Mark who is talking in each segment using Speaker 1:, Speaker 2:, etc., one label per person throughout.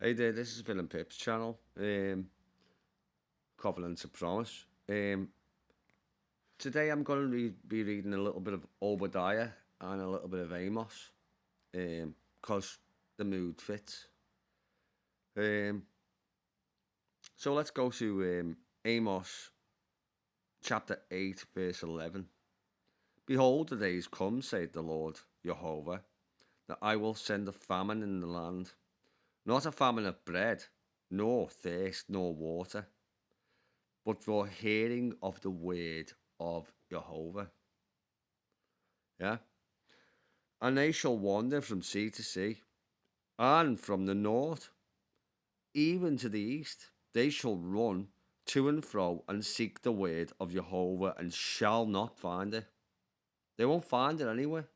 Speaker 1: Hey there, this is Phil and Pip's channel, Covenant of Promise. Today I'm going to be reading a little bit of Obadiah and a little bit of Amos, because the mood fits. Um, so let's go to Amos chapter 8, verse 11. Behold, the days come, saith the Lord, Yahovah, that I will send a famine in the land, not a famine of bread, nor thirst, nor water, but for hearing of the word of Jehovah. Yeah. And they shall wander from sea to sea, and from the north even to the east. They shall run to and fro and seek the word of Jehovah and shall not find it. They won't find it anywhere.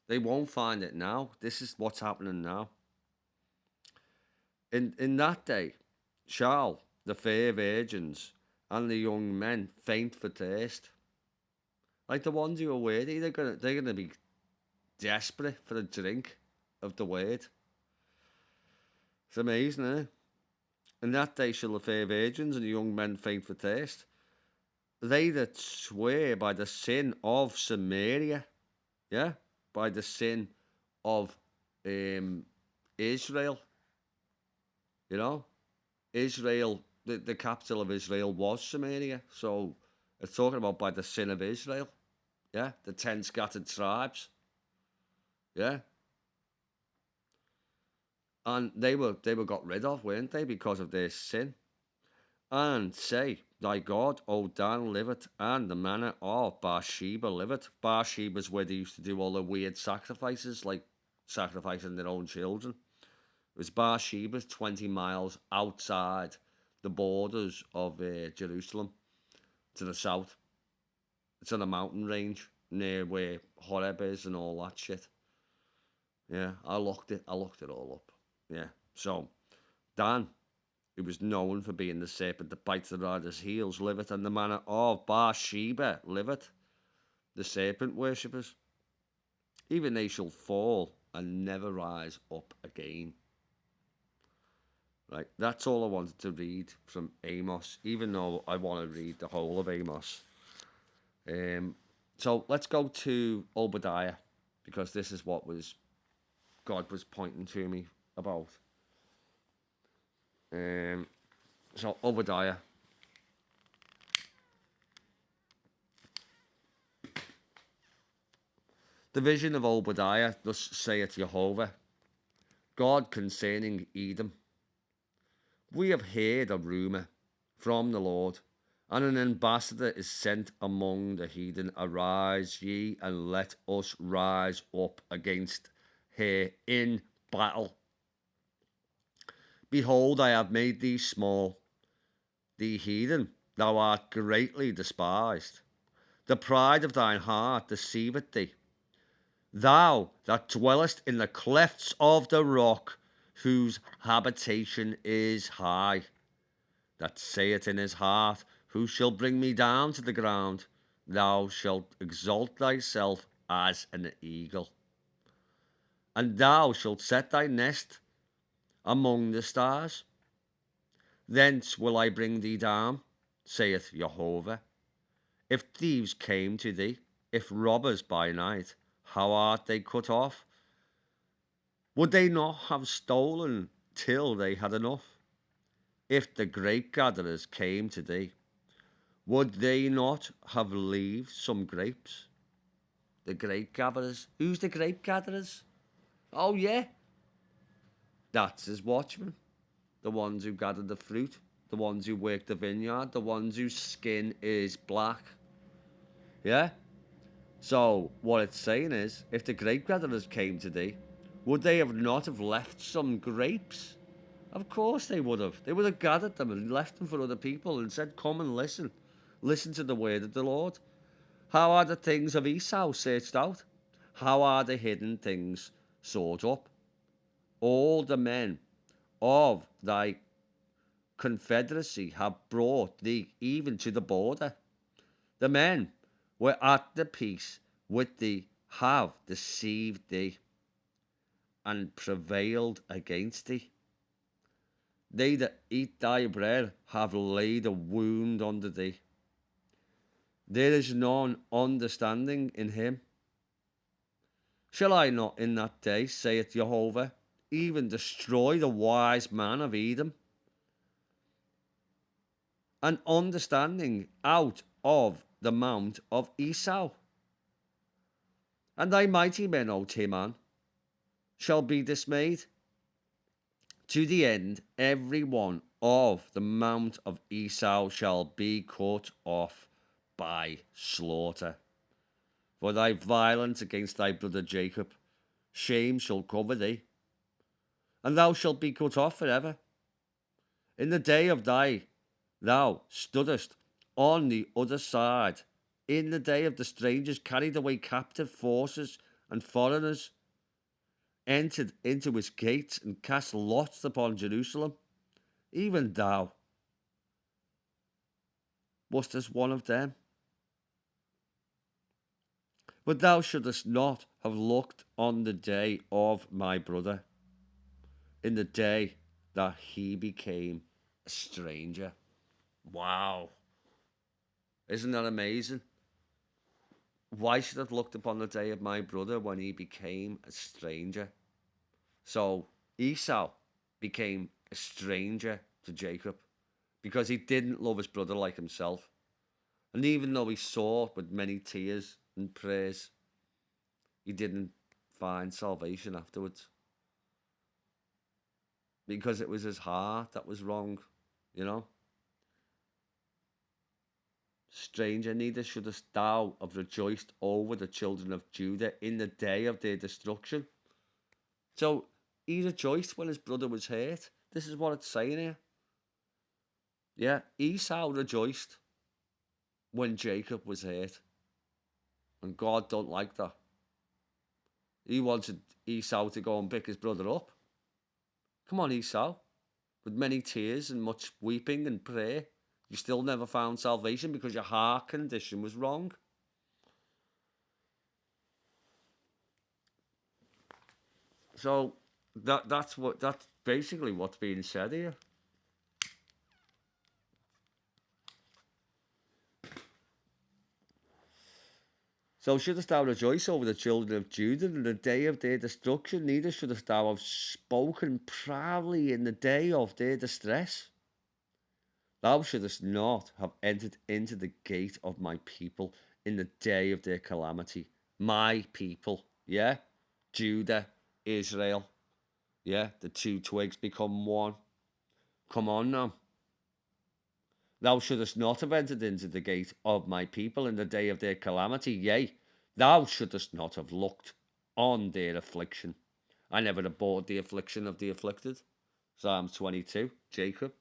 Speaker 1: They won't find it now. This is what's happening now. In that day shall the fair virgins and the young men faint for thirst. Like the ones who are worthy, they're gonna be desperate for a drink of the word. It's amazing, isn't it? In that day shall the fair virgins and the young men faint for thirst. They that swear by the sin of Samaria, yeah, by the sin of Israel, you know, Israel, the capital of Israel was Samaria. So it's talking about by the sin of Israel, yeah, the 10 scattered tribes, yeah. And they were got rid of, weren't they, because of their sin? And say, thy God, O Dan, liveth, and the manner of Bathsheba liveth. Bathsheba's where they used to do all the weird sacrifices, like sacrificing their own children. It was Bathsheba's 20 miles outside the borders of Jerusalem to the south. It's on a mountain range near where Horeb is and all that shit. Yeah, I looked it all up. Yeah, so Dan, who was known for being the serpent that bites the rider's heels, liveth, and the manner of Bathsheba liveth, the serpent worshippers. Even they shall fall and never rise up again. Right, that's all I wanted to read from Amos, even though I want to read the whole of Amos. So let's go to Obadiah, because this is what God was pointing to me about. So Obadiah. The vision of Obadiah, thus saith Jehovah, God concerning Edom. We have heard a rumour from the Lord, and an ambassador is sent among the heathen. Arise ye, and let us rise up against her in battle. Behold, I have made thee small, thee heathen, thou art greatly despised. The pride of thine heart deceiveth thee. Thou that dwellest in the clefts of the rock, whose habitation is high, that saith in his heart, who shall bring me down to the ground? Thou shalt exalt thyself as an eagle, and thou shalt set thy nest among the stars. Thence will I bring thee down, saith Jehovah. If thieves came to thee, if robbers by night, how art they cut off? Would they not have stolen till they had enough? If the grape gatherers came to thee, would they not have leaved some grapes? The grape gatherers. Who's the grape gatherers? Oh, yeah. That's his watchmen. The ones who gather the fruit. The ones who work the vineyard. The ones whose skin is black. Yeah? So, what it's saying is, if the grape gatherers came to thee, would they have not have left some grapes? Of course they would have. They would have gathered them and left them for other people and said, come and listen. Listen to the word of the Lord. How are the things of Esau searched out? How are the hidden things sought up? All the men of thy confederacy have brought thee even to the border. The men were at the peace with thee, have deceived thee, and prevailed against thee. They that eat thy bread have laid a wound under thee. There is none understanding in him. Shall I not in that day, saith Yahovah, even destroy the wise man of Edom, and understanding out of the mount of Esau? And thy mighty men, O Teman, shall be dismayed, to the end every one of the mount of Esau shall be cut off by slaughter. For thy violence against thy brother Jacob, shame shall cover thee, and thou shalt be cut off for ever. In the day of thou stoodest on the other side, in the day of the strangers carried away captive forces and foreigners, entered into his gates and cast lots upon Jerusalem. Even thou wast as one of them. But thou shouldest not have looked on the day of my brother, in the day that he became a stranger. Wow. Isn't that amazing? Why should I have looked upon the day of my brother when he became a stranger? So Esau became a stranger to Jacob because he didn't love his brother like himself. And even though he sought with many tears and prayers, he didn't find salvation afterwards. Because it was his heart that was wrong, you know? Stranger, neither shouldest thou have rejoiced over the children of Judah in the day of their destruction. So he rejoiced when his brother was hurt. This is what it's saying here. Yeah, Esau rejoiced when Jacob was hurt. And God don't like that. He wanted Esau to go and pick his brother up. Come on, Esau. With many tears and much weeping and prayer, you still never found salvation because your heart condition was wrong. So that's basically what's being said here. So shouldest thou rejoice over the children of Judah in the day of their destruction, neither shouldest thou have spoken proudly in the day of their distress. Thou shouldest not have entered into the gate of my people in the day of their calamity. My people, yeah? Judah, Israel, yeah? The two twigs become one. Come on now. Thou shouldest not have entered into the gate of my people in the day of their calamity. Yea, thou shouldest not have looked on their affliction. I never abhorred the affliction of the afflicted. Psalms 22, Jacob.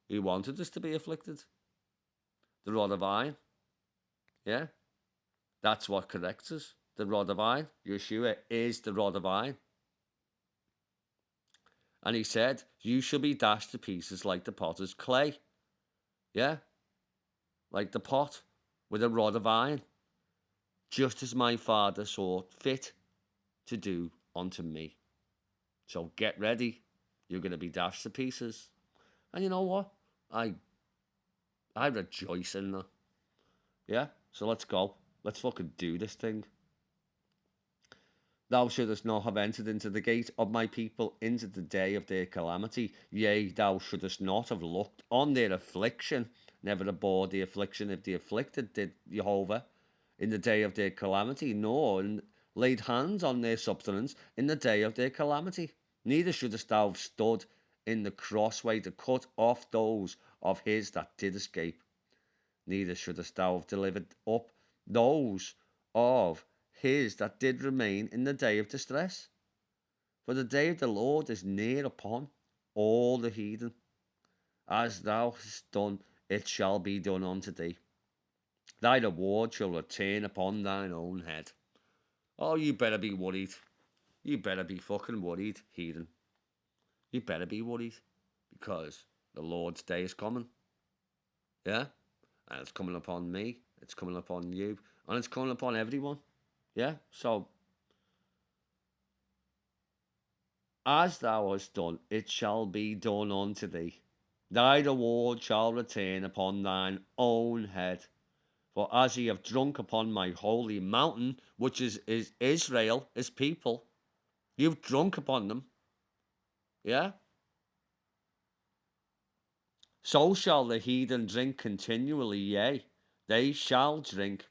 Speaker 1: He wanted us to be afflicted. The rod of iron. Yeah, that's what corrects us. The rod of iron. Yeshua is the rod of iron. And he said, you shall be dashed to pieces like the potter's clay. Yeah, like the pot with a rod of iron, just as my Father saw fit to do unto me. So get ready. You're going to be dashed to pieces. And you know what? I rejoice in that. Yeah? So let's go. Let's fucking do this thing. Thou shouldest not have entered into the gate of my people into the day of their calamity. Yea, thou shouldest not have looked on their affliction, never abhorred the affliction of the afflicted, did Yahovah, in the day of their calamity, nor laid hands on their substance in the day of their calamity. Neither shouldest thou have stood in the crossway to cut off those of his that did escape. Neither shouldest thou have delivered up those of his that did remain in the day of distress. For the day of the Lord is near upon all the heathen. As thou hast done, it shall be done unto thee. Thy reward shall return upon thine own head. Oh, you better be worried. You better be fucking worried, heathen. You better be worried. Because the Lord's day is coming. Yeah? And it's coming upon me. It's coming upon you. And it's coming upon everyone. Yeah? So As thou hast done, it shall be done unto thee. Thy reward shall return upon thine own head. For as ye have drunk upon my holy mountain, which is Israel, his people, you've drunk upon them, yeah? So shall the heathen drink continually, yea, they shall drink,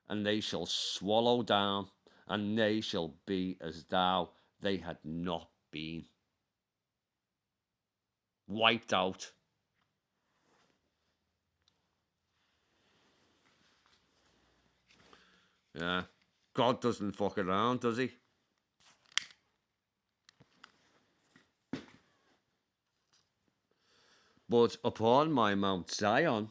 Speaker 1: and they shall swallow down, and they shall be as though they had not been. Wiped out. Yeah. God doesn't fuck around, does he? But upon my Mount Zion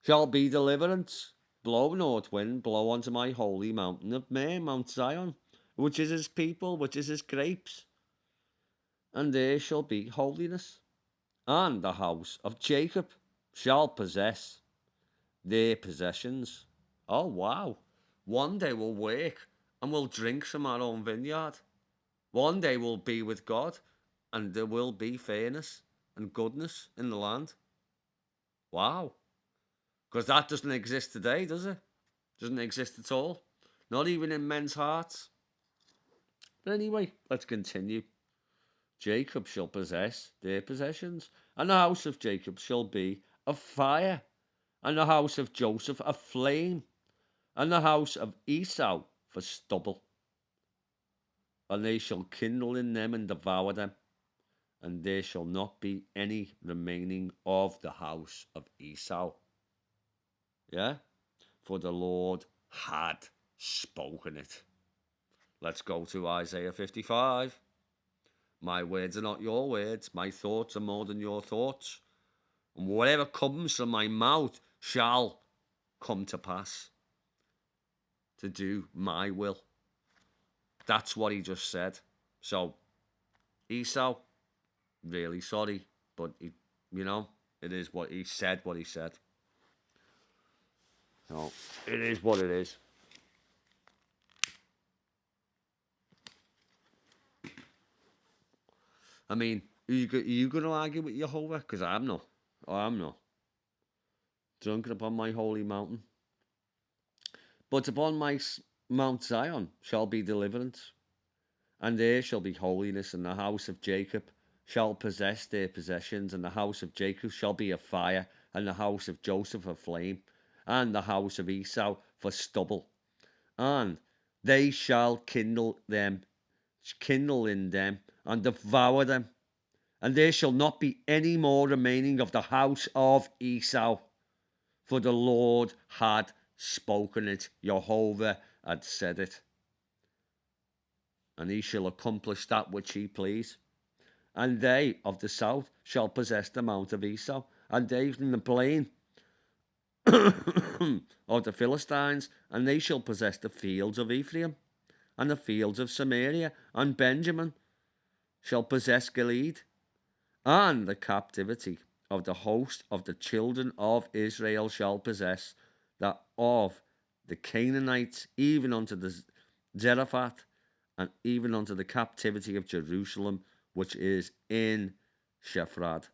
Speaker 1: shall be deliverance. Blow, north wind, blow unto my holy mountain of me, Mount Zion, which is his people, which is his grapes. And there shall be holiness. And the house of Jacob shall possess their possessions. Oh, wow. One day we'll work and we'll drink from our own vineyard. One day we'll be with God and there will be fairness and goodness in the land. Wow. Because that doesn't exist today, does it? Doesn't exist at all. Not even in men's hearts. But anyway, let's continue. Jacob shall possess their possessions, and the house of Jacob shall be a fire, and the house of Joseph a flame, and the house of Esau for stubble. And they shall kindle in them and devour them, and there shall not be any remaining of the house of Esau. Yeah? For the Lord had spoken it. Let's go to Isaiah 55. My words are not your words, my thoughts are more than your thoughts. And whatever comes from my mouth shall come to pass to do my will. That's what he just said. So, Esau, really sorry, but it is what he said, So, it is what it is. I mean, are you going to argue with Yahovah? Because I'm not. I'm not. Drunken upon my holy mountain. But upon my Mount Zion shall be deliverance, and there shall be holiness, and the house of Jacob shall possess their possessions, and the house of Jacob shall be a fire, and the house of Joseph a flame, and the house of Esau for stubble. And they shall kindle in them, and devour them, and there shall not be any more remaining of the house of Esau. For the Lord had spoken it, Yahovah had said it. And he shall accomplish that which he please. And they of the south shall possess the mount of Esau, and they in the plain of the Philistines, and they shall possess the fields of Ephraim, and the fields of Samaria, and Benjamin shall possess Gilead, and the captivity of the host of the children of Israel shall possess that of the Canaanites, even unto the Zarephath, and even unto the captivity of Jerusalem, which is in Shephrad,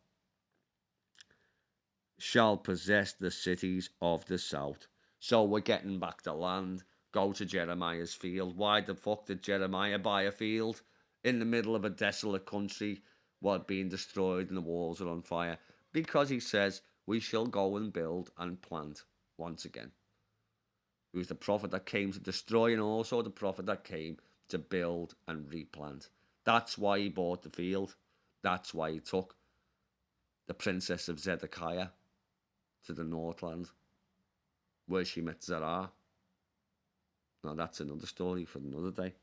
Speaker 1: shall possess the cities of the south. So we're getting back to land. Go to Jeremiah's field. Why the fuck did Jeremiah buy a field in the middle of a desolate country, what being destroyed and the walls are on fire? Because he says, we shall go and build and plant once again. He was the prophet that came to destroy and also the prophet that came to build and replant. That's why he bought the field. That's why he took the princess of Zedekiah to the Northland, where she met Zerah. Now that's another story for another day.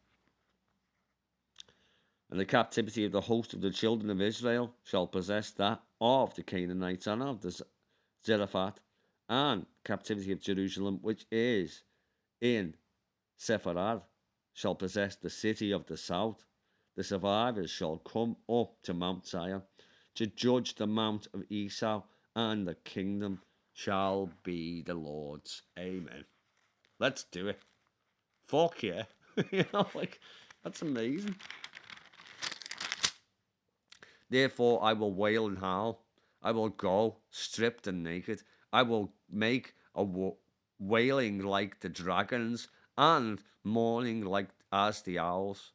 Speaker 1: And the captivity of the host of the children of Israel shall possess that of the Canaanites and of the Zarephath, and captivity of Jerusalem, which is in Sepharad, shall possess the city of the south. The survivors shall come up to Mount Zion to judge the mount of Esau, and the kingdom shall be the Lord's. Amen. Let's do it. Fuck yeah. Like, that's amazing. Therefore I will wail and howl. I will go stripped and naked. I will make a wailing like the dragons, and mourning like as the owls.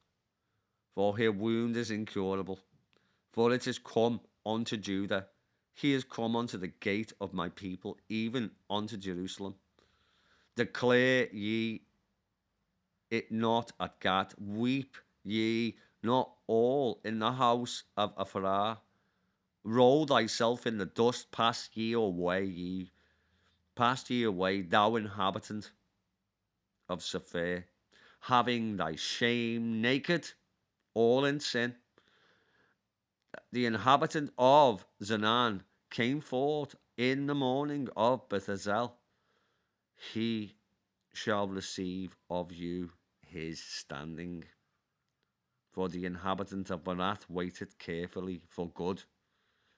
Speaker 1: For her wound is incurable, for it is come unto Judah. He is come unto the gate of my people, even unto Jerusalem. Declare ye it not at Gad. Weep ye not all in the house of Ephraim. Roll thyself in the dust, pass ye away, thou inhabitant of Sephir, having thy shame naked, all in sin. The inhabitant of Zanan came forth in the morning of Bethazel. He shall receive of you his standing. For the inhabitant of Banath waited carefully for good,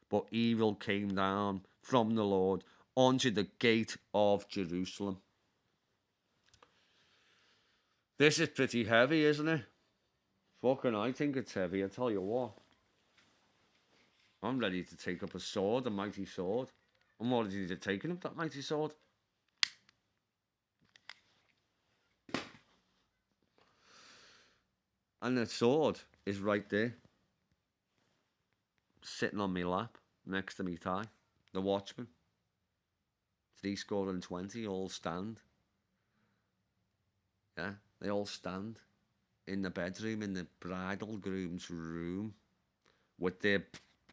Speaker 1: but evil came down from the Lord unto the gate of Jerusalem. This is pretty heavy, isn't it? Fucking, I think it's heavy, I tell you what. I'm ready to take up a sword, a mighty sword. I'm already taking up that mighty sword. And the sword is right there, sitting on my lap, next to me thigh. The watchman. 20 all stand. Yeah, they all stand in the bedroom, in the bridal groom's room, with their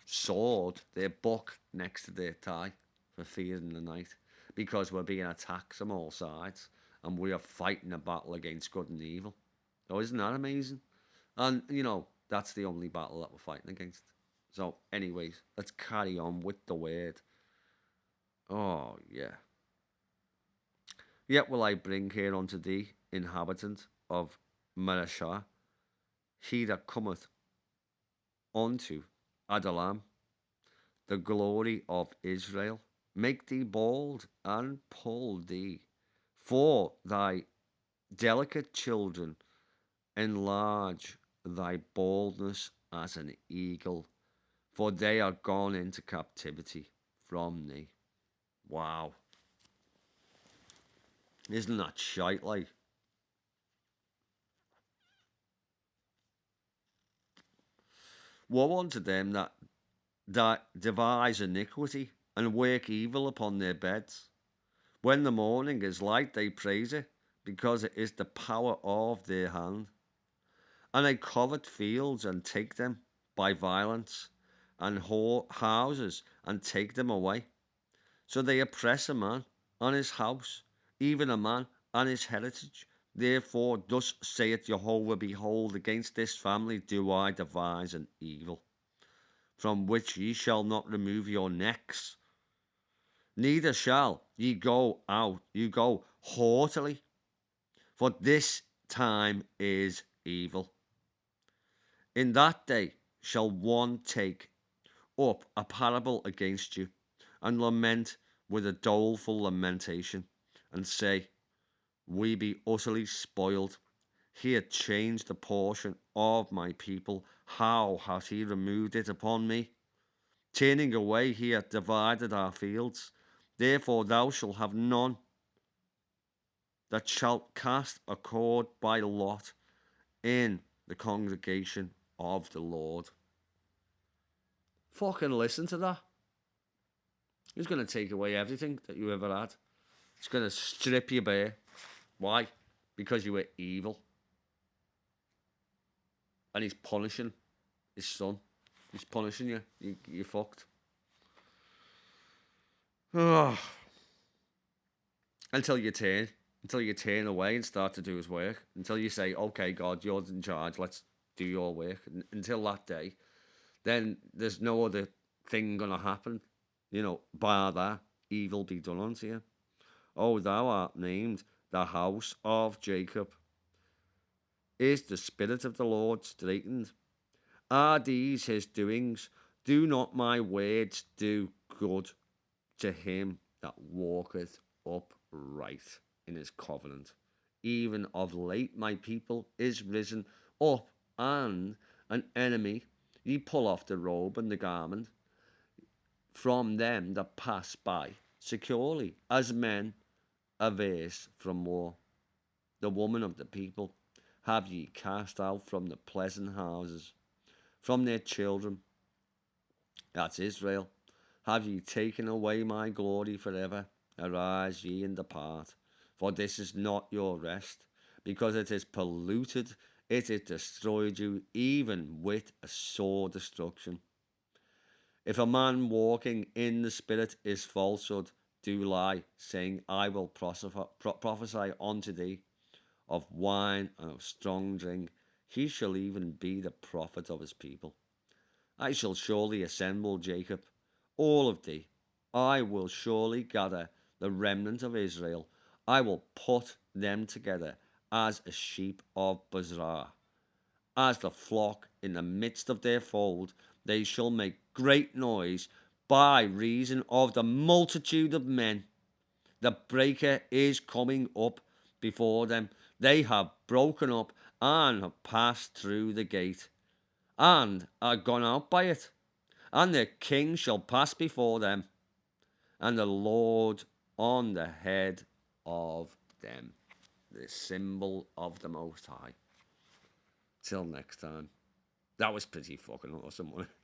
Speaker 1: sword, their book next to their thigh for fear in the night, because we're being attacked from all sides and we are fighting a battle against good and evil. Oh, isn't that amazing? And, that's the only battle that we're fighting against. So, anyways, let's carry on with the word. Oh, yeah. Yet will I bring here unto thee, inhabitant of Mareshah, he that cometh unto Adullam, the glory of Israel. Make thee bald and pull thee, for thy delicate children enlarge thy baldness as an eagle, for they are gone into captivity from thee. Wow. Isn't that shite like? Woe unto them that devise iniquity and work evil upon their beds. When the morning is light, they praise it, because it is the power of their hand. And they covet fields and take them by violence, and houses and take them away. So they oppress a man on his house, even a man on his heritage. Therefore, thus saith Yahovah, behold, against this family do I devise an evil, from which ye shall not remove your necks, neither shall ye go haughtily, for this time is evil. In that day shall one take up a parable against you, and lament with a doleful lamentation, and say, we be utterly spoiled. He had changed the portion of my people. How hath he removed it upon me? Turning away, he hath divided our fields. Therefore thou shalt have none that shalt cast a cord by lot in the congregation of the Lord. Fucking listen to that. He's going to take away everything that you ever had. He's going to strip you bare. Why? Because you were evil. And he's punishing his son. He's punishing you. You're fucked. Until you turn away and start to do his work. Until you say, okay, God, you're in charge. Let's do your work. Until that day, then there's no other thing going to happen. Bar that, evil be done unto you. Oh, thou art named the house of Jacob. Is the spirit of the Lord straitened? Are these his doings? Do not my words do good to him that walketh upright in his covenant? Even of late my people is risen up, and an enemy Ye pull off the robe and the garment from them that pass by securely, as men averse from war. The woman of the people have ye cast out from the pleasant houses, from their children, that's Israel, have ye taken away my glory forever. Arise ye and depart, for this is not your rest, because it is polluted, it is destroyed you, even with a sore destruction. If a man walking in the Spirit is falsehood, do lie, saying, I will prophesy unto thee of wine and of strong drink. He shall even be the prophet of his people. I shall surely assemble Jacob, all of thee. I will surely gather the remnant of Israel. I will put them together as a sheep of Basra. As the flock in the midst of their fold, they shall make great noise by reason of the multitude of men. The breaker is coming up before them. They have broken up and have passed through the gate, and are gone out by it. And their king shall pass before them, and the Lord on the head of them, the symbol of the Most High. Till next time. That was pretty fucking awesome, wasn't it?